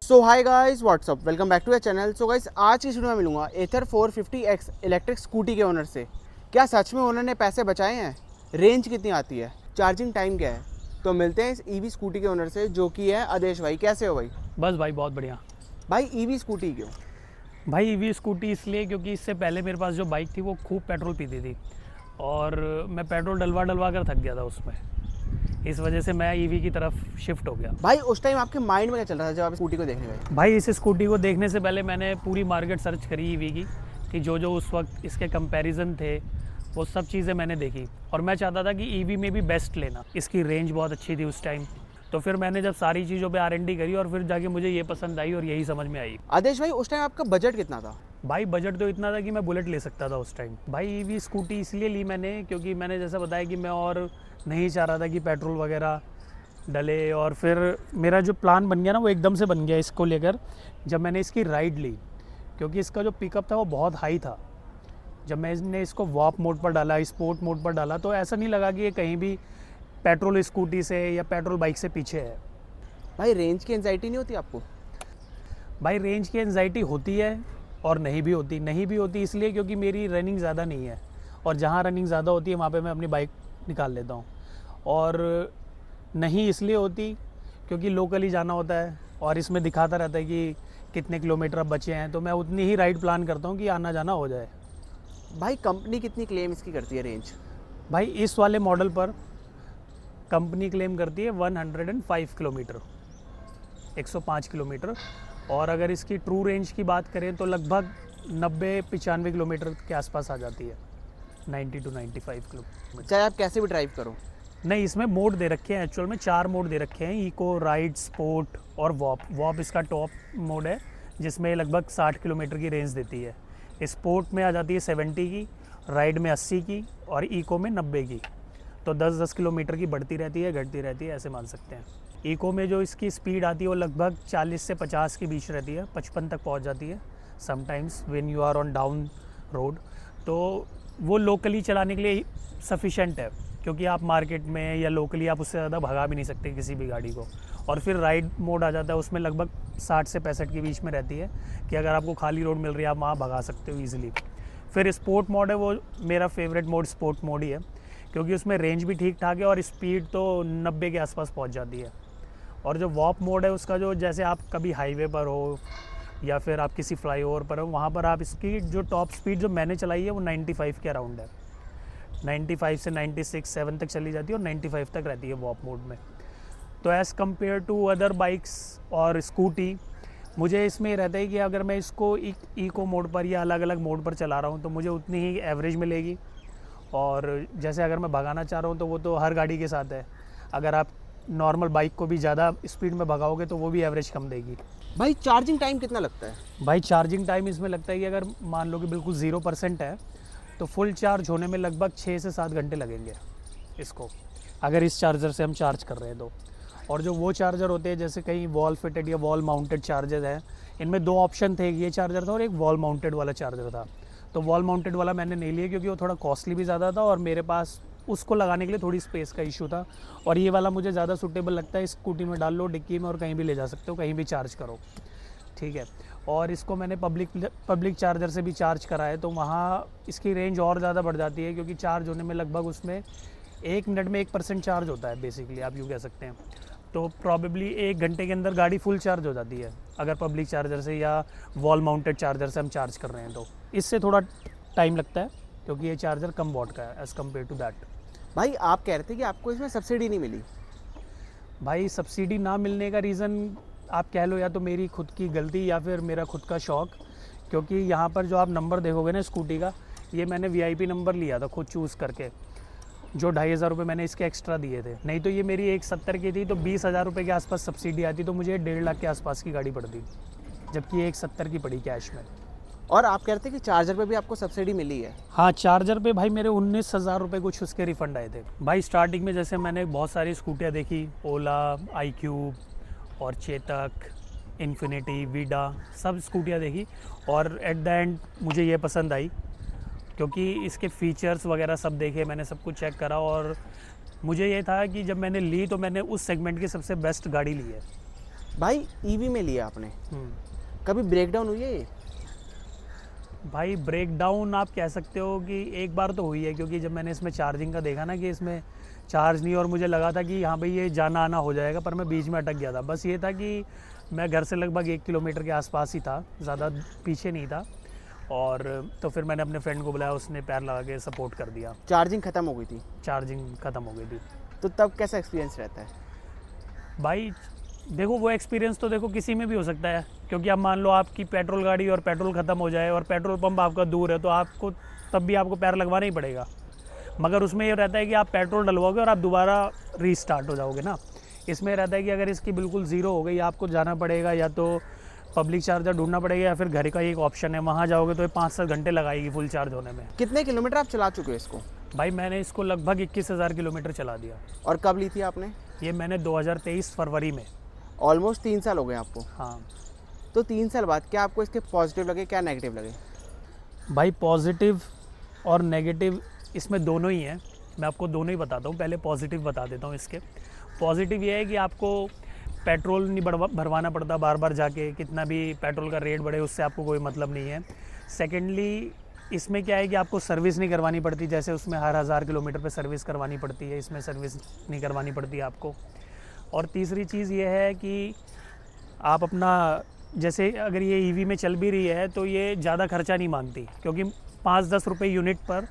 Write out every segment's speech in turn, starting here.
So hi guys what's up, welcome back to the channel. So guys आज की video में मिलूंगा एथर 450X इलेक्ट्रिक स्कूटी के ओनर से। क्या सच में ओनर ने पैसे बचाए हैं? रेंज कितनी आती है? चार्जिंग टाइम क्या है? तो मिलते हैं इस ईवी स्कूटी के ओनर से, जो कि है आदेश भाई। कैसे हो भाई? बस भाई बहुत बढ़िया। भाई ईवी स्कूटी क्यों? भाई ईवी स्कूटी इसलिए क्योंकि इससे पहले मेरे पास जो बाइक थी वो खूब पेट्रोल पीती थी और मैं पेट्रोल डलवा कर थक गया था उसमें। इस वजह से मैं ईवी की तरफ शिफ्ट हो गया। भाई उस टाइम आपके माइंड में क्या चल रहा था जब आप स्कूटी को देखने गए? भाई इस स्कूटी को देखने से पहले मैंने पूरी मार्केट सर्च करी ईवी की, कि जो उस वक्त इसके कंपैरिजन थे वो सब चीज़ें मैंने देखी और मैं चाहता था कि ईवी में भी बेस्ट लेना। इसकी रेंज बहुत अच्छी थी उस टाइम, तो फिर मैंने जब सारी चीज़ों पे R&D करी और फिर जाके मुझे ये पसंद आई और यही समझ में आई। आदेश भाई उस टाइम आपका बजट कितना था? भाई बजट तो इतना था कि मैं बुलेट ले सकता था उस टाइम। भाई ईवी स्कूटी इसलिए ली मैंने क्योंकि मैंने जैसा बताया कि मैं और नहीं चाह रहा था कि पेट्रोल वगैरह डले, और फिर मेरा जो प्लान बन गया ना वो एकदम से बन गया इसको लेकर जब मैंने इसकी राइड ली, क्योंकि इसका जो पिकअप था वो बहुत हाई था। जब मैंने इसको वॉप मोड पर डाला, स्पोर्ट मोड पर डाला, तो ऐसा नहीं लगा कि ये कहीं भी पेट्रोल स्कूटी से या पेट्रोल बाइक से पीछे है। भाई रेंज की एंजाइटी नहीं होती आपको? भाई रेंज की एंजाइटी होती है और नहीं भी होती इसलिए क्योंकि मेरी रनिंग ज़्यादा नहीं है, और जहाँ रनिंग ज़्यादा होती है वहाँ पे मैं अपनी बाइक निकाल लेता हूँ। और नहीं इसलिए होती क्योंकि लोकली जाना होता है और इसमें दिखाता रहता है कि कितने किलोमीटर अब बचे हैं, तो मैं उतनी ही राइड प्लान करता हूँ कि आना जाना हो जाए। भाई कंपनी कितनी क्लेम इसकी करती है रेंज? भाई इस वाले मॉडल पर कंपनी क्लेम करती है 105 किलोमीटर, 105 किलोमीटर। और अगर इसकी ट्रू रेंज की बात करें तो लगभग 90-95 किलोमीटर के आसपास आ जाती है, 90 to 95 किलोमीटर। चाहे आप कैसे भी ड्राइव करो? नहीं, इसमें मोड दे रखे हैं, एक्चुअल में 4 मोड दे रखे हैं, इको, राइड, स्पोर्ट और वॉप इसका टॉप मोड है जिसमें लगभग 60 किलोमीटर की रेंज देती है। स्पोर्ट में आ जाती है 70 की, राइड में 80 की और इको में 90 की। तो 10-10 किलोमीटर की बढ़ती रहती है, घटती रहती है, ऐसे मान सकते हैं। इको में जो इसकी स्पीड आती है वो लगभग 40 से 50 के बीच रहती है, 55 तक पहुंच जाती है sometimes when you are on down road. तो वो लोकली चलाने के लिए सफिशेंट है, क्योंकि आप मार्केट में या लोकली आप उससे ज़्यादा भगा भी नहीं सकते किसी भी गाड़ी को। और फिर राइड मोड आ जाता है, उसमें लगभग 60 से 65 के बीच में रहती है कि अगर आपको खाली रोड मिल रही है आप वहाँ भगा सकते हो ईजिली। फिर स्पोर्ट मोड है, वो मेरा फेवरेट मोड स्पोर्ट मोड ही है, क्योंकि उसमें रेंज भी ठीक ठाक है और स्पीड तो 90 के आसपास पहुंच जाती है। और जो वॉप मोड है उसका, जो जैसे आप कभी हाईवे पर हो या फिर आप किसी फ्लाईओवर पर हो, वहाँ पर आप इसकी जो टॉप स्पीड जो मैंने चलाई है वो 95 के अराउंड है। 95 से 96-7 तक चली जाती है और 95 तक रहती है वॉप मोड में। तो as compare to other bikes और स्कूटी, मुझे इसमें रहता है कि अगर मैं इसको इको मोड पर या अलग अलग मोड पर चला रहा हूँ तो मुझे उतनी ही एवरेज मिलेगी। और जैसे अगर मैं भगाना चाह रहा हूँ तो वो तो हर गाड़ी के साथ है, अगर आप नॉर्मल बाइक को भी ज़्यादा स्पीड में भगाओगे तो वो भी एवरेज कम देगी। भाई चार्जिंग टाइम कितना लगता है? भाई चार्जिंग टाइम इसमें लगता है कि अगर मान लो कि बिल्कुल 0% है तो फुल चार्ज होने में लगभग 6 से 7 घंटे लगेंगे इसको, अगर इस चार्जर से हम चार्ज कर रहे हैं तो। और जो वो चार्जर होते हैं जैसे कहीं वॉल फिटेड या वॉल माउंटेड चार्जर हैं, इनमें 2 ऑप्शन थे, ये चार्जर था और एक वॉल माउंटेड वाला चार्जर था। तो वॉल माउंटेड वाला मैंने नहीं लिया क्योंकि वो थोड़ा कॉस्टली भी ज़्यादा था और मेरे पास उसको लगाने के लिए थोड़ी स्पेस का इशू था। और ये वाला मुझे ज़्यादा सूटेबल लगता है, स्कूटी में डाल लो, डिक्की में, और कहीं भी ले जा सकते हो, कहीं भी चार्ज करो, ठीक है। और इसको मैंने पब्लिक चार्जर से भी चार्ज करा है, तो वहाँ इसकी रेंज और ज़्यादा बढ़ जाती है, क्योंकि चार्ज होने में लगभग उसमें 1 मिनट में 1% चार्ज होता है बेसिकली, आप यूँ कह सकते हैं। तो प्रॉबेबली 1 घंटे के अंदर गाड़ी फुल चार्ज हो जाती है अगर पब्लिक चार्जर से या वॉल माउंटेड चार्जर से हम चार्ज कर रहे हैं तो। इससे थोड़ा टाइम लगता है क्योंकि ये चार्जर कम वॉट का है एज़ कम्पेयर टू दैट। भाई आप कह रहे थे कि आपको इसमें सब्सिडी नहीं मिली। भाई सब्सिडी ना मिलने का रीज़न आप कह लो या तो मेरी खुद की गलती या फिर मेरा खुद का शौक़, क्योंकि यहाँ पर जो आप नंबर देखोगे ना स्कूटी का, ये मैंने VIP नंबर लिया था खुद चूज़ करके, जो 2500 रुपये मैंने इसके एक्स्ट्रा दिए थे। नहीं तो ये मेरी 170 की थी तो 20,000 रुपये के आसपास सब्सिडी आती, तो मुझे 1.5 लाख के आसपास की गाड़ी पड़ती, जबकि 170 की पड़ी कैश में। और आप कह रहे थे कि चार्जर पे भी आपको सब्सिडी मिली है? हाँ, चार्जर पे भाई मेरे 19,000 रुपये कुछ उसके रिफ़ंड आए थे। भाई स्टार्टिंग में जैसे मैंने बहुत सारी स्कूटियाँ देखी, ओला, iQube और चेतक, इन्फिनिटी, वीडा, सब स्कूटियाँ देखी और एट द एंड मुझे ये पसंद आई क्योंकि इसके फीचर्स वगैरह सब देखे मैंने, सब कुछ चेक करा और मुझे ये था कि जब मैंने ली तो मैंने उस सेगमेंट की सबसे बेस्ट गाड़ी ली है। भाई ईवी में लिया आपने, कभी ब्रेकडाउन हुई है ये? भाई ब्रेकडाउन आप कह सकते हो कि एक बार तो हुई है, क्योंकि जब मैंने इसमें चार्जिंग का देखा ना कि इसमें चार्ज नहीं, और मुझे लगा था कि हाँ भाई ये जाना आना हो जाएगा, पर मैं बीच में अटक गया था। बस ये था कि मैं घर से लगभग 1 किलोमीटर के आसपास ही था, ज़्यादा पीछे नहीं था, और तो फिर मैंने अपने फ्रेंड को बुलाया, उसने पैर लगा के सपोर्ट कर दिया। चार्जिंग ख़त्म हो गई थी? चार्जिंग ख़त्म हो गई थी। तो तब कैसा एक्सपीरियंस रहता है? भाई देखो वो एक्सपीरियंस तो देखो किसी में भी हो सकता है, क्योंकि अब मान लो आपकी पेट्रोल गाड़ी और पेट्रोल ख़त्म हो जाए और पेट्रोल पंप आपका दूर है, तो आपको तब भी आपको पैर लगवाना ही पड़ेगा। मगर उसमें ये रहता है कि आप पेट्रोल डलवाओगे और आप दोबारा रीस्टार्ट हो जाओगे ना। इसमें रहता है कि अगर इसकी बिल्कुल ज़ीरो हो गई, आपको जाना पड़ेगा, या तो पब्लिक चार्जर ढूंढना पड़ेगा, या फिर घर का एक ऑप्शन है, वहाँ जाओगे तो ये 5-7 घंटे लगाएगी फुल चार्ज होने में। कितने किलोमीटर आप चला चुके हो इसको? भाई मैंने इसको लगभग 21,000 किलोमीटर चला दिया। और कब ली थी आपने? ये मैंने 2023 फरवरी में। ऑलमोस्ट 3 साल हो गए आपको। हाँ तो 3 साल बाद क्या आपको इसके पॉजिटिव लगे, क्या नेगेटिव लगे? भाई पॉजिटिव और नेगेटिव इसमें दोनों ही हैं, मैं आपको दोनों ही बताता हूँ। पहले पॉजिटिव बता देता हूँ इसके। पॉजिटिव ये है कि आपको पेट्रोल नहीं भरवाना पड़ता बार बार जाके, कितना भी पेट्रोल का रेट बढ़े उससे आपको कोई मतलब नहीं है। सेकेंडली इसमें क्या है कि आपको सर्विस नहीं करवानी पड़ती, जैसे उसमें हर 1000 किलोमीटर पे सर्विस करवानी पड़ती है, इसमें सर्विस नहीं करवानी पड़ती आपको। और तीसरी चीज़ ये है कि आप अपना, जैसे अगर ये ईवी में चल भी रही है तो ये ज़्यादा खर्चा नहीं मांगती, क्योंकि 5-10 रुपये यूनिट पर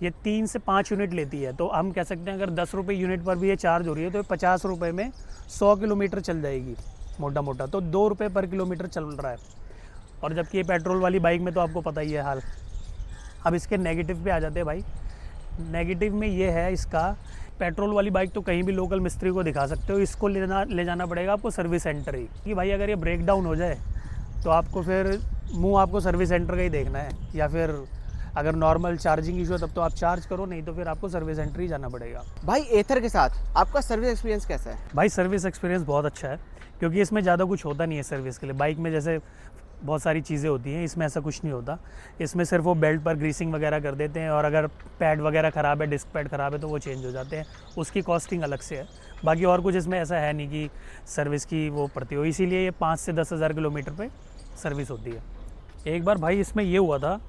ये 3 से 5 यूनिट लेती है। तो हम कह सकते हैं अगर 10 रुपये यूनिट पर भी ये चार्ज हो रही है तो 50 रुपये में 100 किलोमीटर चल जाएगी मोटा मोटा, तो 2 रुपये पर किलोमीटर चल रहा है। और जबकि ये पेट्रोल वाली बाइक में तो आपको पता ही है हाल। अब इसके नेगेटिव पे आ जाते हैं भाई। नेगेटिव में ये है इसका, पेट्रोल वाली बाइक तो कहीं भी लोकल मिस्त्री को दिखा सकते हो, इसको ले जाना पड़ेगा आपको सर्विस सेंटर ही, कि भाई अगर ये ब्रेक डाउन हो जाए तो आपको फिर मुंह आपको सर्विस सेंटर का ही देखना है, या फिर अगर नॉर्मल चार्जिंग इशू है तब तो आप चार्ज करो, नहीं तो फिर आपको सर्विस सेंटर ही जाना पड़ेगा। भाई एथर के साथ आपका सर्विस एक्सपीरियंस कैसा है? भाई सर्विस एक्सपीरियंस बहुत अच्छा है, क्योंकि इसमें ज़्यादा कुछ होता नहीं है सर्विस के लिए। बाइक में जैसे बहुत सारी चीज़ें होती हैं, इसमें ऐसा कुछ नहीं होता। इसमें सिर्फ वो बेल्ट पर ग्रीसिंग वगैरह कर देते हैं, और अगर पैड वगैरह ख़राब है, डिस्क पैड ख़राब है, तो वो चेंज हो जाते हैं, उसकी कॉस्टिंग अलग से है। बाकी और कुछ इसमें ऐसा है नहीं कि सर्विस की वो पड़ती हो, इसीलिए ये 5 से 10,000 किलोमीटर पे सर्विस होती है। एक बार भाई इसमें ये हुआ था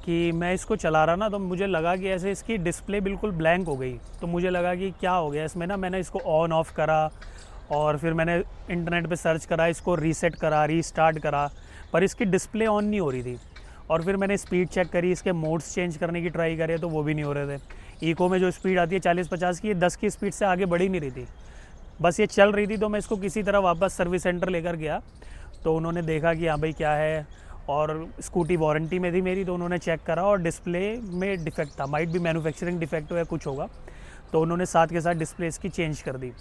कि मैं इसको चला रहा ना, तो मुझे लगा कि ऐसे इसकी डिस्प्ले बिल्कुल ब्लैंक हो गई, तो मुझे लगा कि क्या हो गया इसमें ना। मैंने इसको ऑन ऑफ़ करा और फिर मैंने इंटरनेट पे सर्च करा, इसको रीसेट करा, रीस्टार्ट करा, पर इसकी डिस्प्ले ऑन नहीं हो रही थी। और फिर मैंने स्पीड चेक करी, इसके मोड्स चेंज करने की ट्राई करे, तो वो भी नहीं हो रहे थे। इको में जो स्पीड आती है 40-50 की, 10 की स्पीड से आगे बढ़ी नहीं रही थी, बस ये चल रही थी। तो मैं इसको किसी तरह वापस सर्विस सेंटर लेकर गया, तो उन्होंने देखा कि हाँ भाई क्या है, और स्कूटी वारंटी में थी मेरी, तो उन्होंने चेक करा और डिस्प्ले में डिफेक्ट था, माइट भी मैन्युफैक्चरिंग डिफेक्ट हो या कुछ होगा, तो उन्होंने साथ के साथ डिस्प्ले इसकी चेंज कर दी।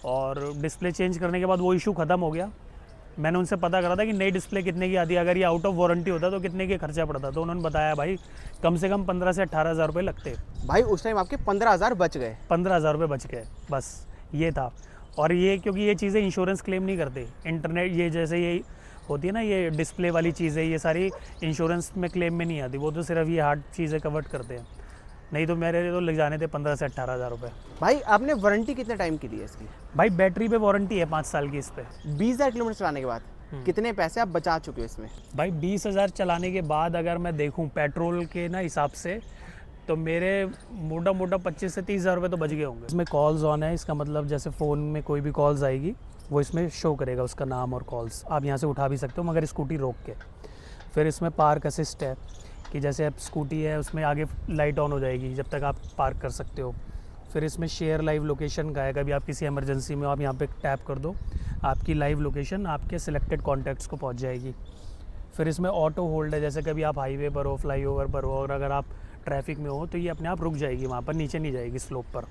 और डिस्प्ले चेंज करने के बाद वो इशू ख़त्म हो गया। मैंने उनसे पता करा था कि नई डिस्प्ले कितने की आती है, अगर ये आउट ऑफ वारंटी होता तो कितने के खर्चा पड़ता, तो उन्होंने बताया भाई कम से कम 15 से 18,000 रुपये लगते। भाई उस टाइम आपके 15,000 बच गए? 15,000 रुपये बच गए, बस ये था। और ये क्योंकि ये चीज़ें इंश्योरेंस क्लेम नहीं करते, इंटरनेट ये जैसे ये होती है ना, ये डिस्प्ले वाली चीज़ें, ये सारी इंश्योरेंस में क्लेम में नहीं आती, वो तो सिर्फ ये हार्ड चीज़ें कवर करते हैं। नहीं तो मेरे तो लग जाने थे 15 से 18,000 रुपये। भाई आपने वारंटी कितने टाइम की ली है इसकी? भाई बैटरी पे वारंटी है 5 साल की इस पर। 20,000 किलोमीटर चलाने के बाद कितने पैसे आप बचा चुके हो इसमें? भाई 20,000 चलाने के बाद अगर मैं देखूं पेट्रोल के ना हिसाब से, तो मेरे मोटा मोटा 25 से 30,000 रुपये तो बच गए होंगे। इसमें कॉल्स ऑन है, इसका मतलब जैसे फ़ोन में कोई भी कॉल्स आएगी वो इसमें शो करेगा, उसका नाम और कॉल्स आप यहाँ से उठा भी सकते हो, मगर स्कूटी रोक के। फिर इसमें पार्क असिस्ट है, कि जैसे अब स्कूटी है उसमें आगे लाइट ऑन हो जाएगी जब तक आप पार्क कर सकते हो। फिर इसमें शेयर लाइव लोकेशन का है, कभी आप किसी इमरजेंसी में हो, आप यहाँ पे टैप कर दो, आपकी लाइव लोकेशन आपके सिलेक्टेड कॉन्टैक्ट्स को पहुँच जाएगी। फिर इसमें ऑटो होल्ड है, जैसे कभी आप हाईवे पर हो, फ्लाईओवर पर हो, और अगर आप ट्रैफिक में हो तो ये अपने आप रुक जाएगी वहाँ पर, नीचे नहीं जाएगी स्लोप पर।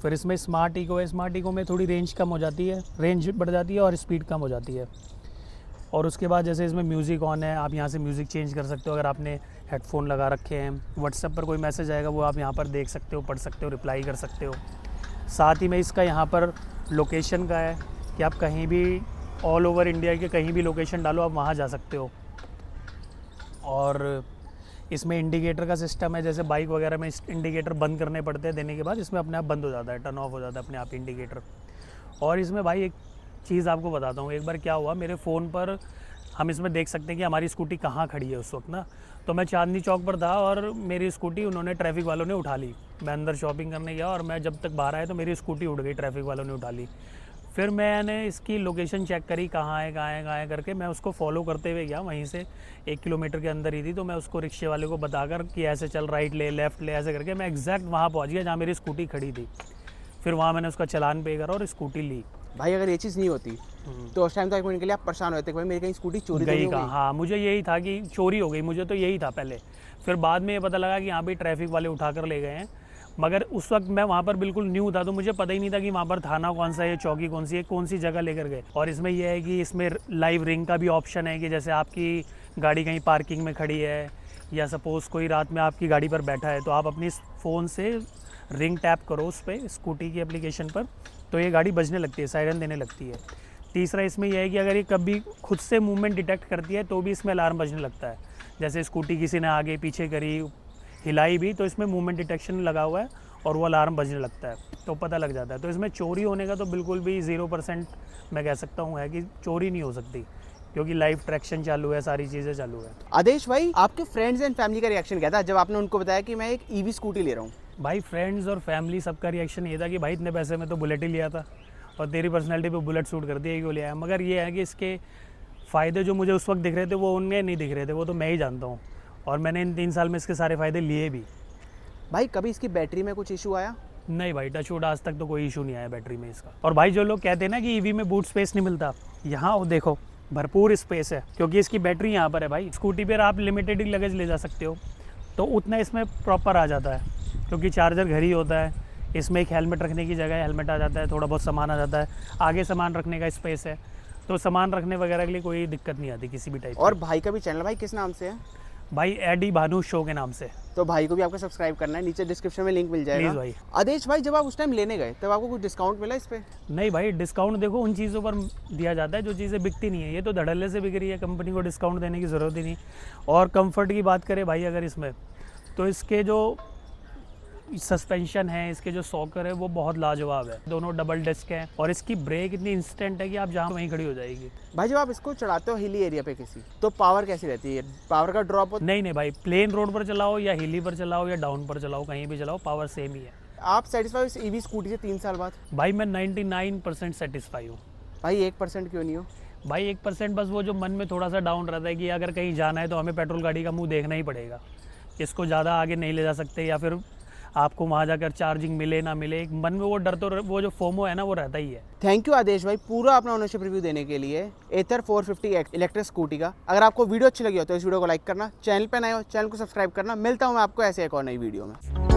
फिर इसमें स्मार्ट इको है, स्मार्ट इको में थोड़ी रेंज कम हो जाती है, रेंज बढ़ जाती है और स्पीड कम हो जाती है। और उसके बाद जैसे इसमें म्यूज़िक ऑन है, आप यहाँ से म्यूज़िक चेंज कर सकते हो, अगर आपने हेडफोन लगा रखे हैं। व्हाट्सएप पर कोई मैसेज आएगा वो आप यहाँ पर देख सकते हो, पढ़ सकते हो, रिप्लाई कर सकते हो। साथ ही में इसका यहाँ पर लोकेशन का है कि आप कहीं भी ऑल ओवर इंडिया के कहीं भी लोकेशन डालो, आप वहाँ जा सकते हो। और इसमें इंडिकेटर का सिस्टम है, जैसे बाइक वगैरह में इंडिकेटर बंद करने पड़ते हैं, देने के बाद इसमें अपने आप बंद हो जाता है, टर्न ऑफ हो जाता है अपने आप इंडिकेटर। और इसमें भाई एक चीज़ आपको बताता हूँ, एक बार क्या हुआ मेरे फ़ोन पर, हम इसमें देख सकते हैं कि हमारी स्कूटी कहाँ खड़ी है उस वक्त ना। तो मैं चांदनी चौक पर था और मेरी स्कूटी उन्होंने, ट्रैफिक वालों ने उठा ली। मैं अंदर शॉपिंग करने गया और मैं जब तक बाहर आया तो मेरी स्कूटी उड़ गई, ट्रैफिक वालों ने उठा ली। फिर मैंने इसकी लोकेशन चेक करी, कहाँ है करके मैं उसको फॉलो करते हुए गया, वहीं से 1 किलोमीटर के अंदर ही थी। तो मैं उसको रिक्शे वाले को बताकर कि ऐसे चल, राइट ले, लेफ़्ट ले, ऐसे करके मैं एग्जैक्ट वहाँ पहुँच गया जहाँ मेरी स्कूटी खड़ी थी। फिर वहाँ मैंने उसका चालान पे करा और स्कूटी ली। भाई अगर ये चीज़ नहीं होती तो उस टाइम तो 1 मिनट के लिए आप परेशान होते कि भाई मेरी कहीं स्कूटी चोरी तो नहीं गई हो कहाँ, गई। हाँ मुझे यही था कि चोरी हो गई, मुझे तो यही था पहले। फिर बाद में ये पता लगा कि यहाँ पे ट्रैफिक वाले उठा कर ले गए हैं, मगर उस वक्त मैं वहाँ पर बिल्कुल न्यू था, तो मुझे पता ही नहीं था कि वहाँ पर थाना कौन सा है, चौकी कौन सी है, कौन सी जगह लेकर गए। और इसमें यह है कि इसमें लाइव रिंग का भी ऑप्शन है कि जैसे आपकी गाड़ी कहीं पार्किंग में खड़ी है या सपोज़ कोई रात में आपकी गाड़ी पर बैठा है, तो आप अपनी फ़ोन से रिंग टैप करो उस पर, स्कूटी की एप्लीकेशन पर, तो ये गाड़ी बजने लगती है, सायरन देने लगती है। तीसरा इसमें यह है कि अगर ये कभी खुद से मूवमेंट डिटेक्ट करती है तो भी इसमें अलार्म बजने लगता है। जैसे स्कूटी किसी ने आगे पीछे करी, हिलाई भी, तो इसमें मूवमेंट डिटेक्शन लगा हुआ है और वो अलार्म बजने लगता है, तो पता लग जाता है। तो इसमें चोरी होने का तो बिल्कुल भी 0% मैं कह सकता हूँ है कि चोरी नहीं हो सकती, क्योंकि लाइव ट्रैक्शन चालू है, सारी चीज़ें चालू है। आदेश भाई, आपके फ्रेंड्स एंड फैमिली का रिएक्शन क्या था जब आपने उनको बताया कि मैं एक ईवी स्कूटी ले रहा हूँ? भाई फ्रेंड्स और फैमिली सबका रिएक्शन ये था कि भाई इतने पैसे में तो बुलेट ही लिया था और तेरी पर्सनैलिटी पे बुलेट सूट कर दिया, क्यों लिया है। मगर ये है कि इसके फ़ायदे जो मुझे उस वक्त दिख रहे थे वो उनमें नहीं दिख रहे थे, वो तो मैं ही जानता हूँ, और मैंने इन 3 साल में इसके सारे फ़ायदे लिए भी। भाई कभी इसकी बैटरी में कुछ इशू आया? नहीं भाई, टचवुड आज तक तो कोई इशू नहीं आया बैटरी में इसका। और भाई जो लोग कहते हैं ना कि ईवी में बूट स्पेस नहीं मिलता, यहाँ वो देखो भरपूर स्पेस है, क्योंकि इसकी बैटरी यहाँ पर है भाई। स्कूटी पर आप लिमिटेड ही लगेज ले जा सकते हो, तो उतना इसमें प्रॉपर आ जाता है, क्योंकि चार्जर घर ही होता है। इसमें एक हेलमेट रखने की जगह है, हेलमेट आ जाता है, थोड़ा बहुत सामान आ जाता है, आगे सामान रखने का स्पेस है, तो सामान रखने वगैरह के लिए कोई दिक्कत नहीं आती किसी भी टाइप। और भाई का भी चैनल, भाई किस नाम से है? भाई एडी भानु शो के नाम से। तो भाई को भी आपको सब्सक्राइब करना है, नीचे डिस्क्रिप्शन में लिंक मिल जाएगा। प्लीज़ भाई। आदेश भाई, जब आप उस टाइम लेने गए तब आपको कुछ डिस्काउंट मिला इस पे? नहीं भाई, डिस्काउंट देखो उन चीज़ों पर दिया जाता है जो चीज़ें बिकती नहीं है, ये तो धड़ल्ले से बिक रही है, कंपनी को डिस्काउंट देने की ज़रूरत ही नहीं। और कंफर्ट की बात करें भाई अगर इसमें, तो इसके जो सस्पेंशन है, इसके जो सॉकर है वो बहुत लाजवाब है, दोनों डबल डिस्क हैं, और इसकी ब्रेक इतनी इंस्टेंट है कि आप जहाँ वहीं खड़ी हो जाएगी। भाई जब आप इसको चढ़ाते हो हिली एरिया पे किसी, तो पावर कैसी रहती है? पावर का ड्रॉप होता? नहीं भाई, प्लेन रोड पर चलाओ या हिली पर चलाओ या डाउन पर चलाओ, कहीं भी चलाओ पावर सेम ही है। आप सेटिस्फाई इस ईवी स्कूटी से 3 साल बाद? भाई मैं 99% सेटिस्फाई हूँ। भाई 1% क्यों नहीं हो? भाई 1% बस वो जो मन में थोड़ा सा डाउन रहता है कि अगर कहीं जाना है तो हमें पेट्रोल गाड़ी का मुंह देखना ही पड़ेगा, इसको ज़्यादा आगे नहीं ले जा सकते, या फिर आपको वहाँ जाकर चार्जिंग मिले ना मिले, एक मन में वो डर तो, वो जो फोमो है ना वो रहता ही है। थैंक यू आदेश भाई पूरा अपना ओनरशिप रिव्यू देने के लिए एथर 450X इलेक्ट्रिक स्कूटी का। अगर आपको वीडियो अच्छी लगी हो तो इस वीडियो को लाइक करना, चैनल पे नए हो चैनल को सब्सक्राइब करना। मिलता हूँ मैं आपको ऐसे एक और नई वीडियो में।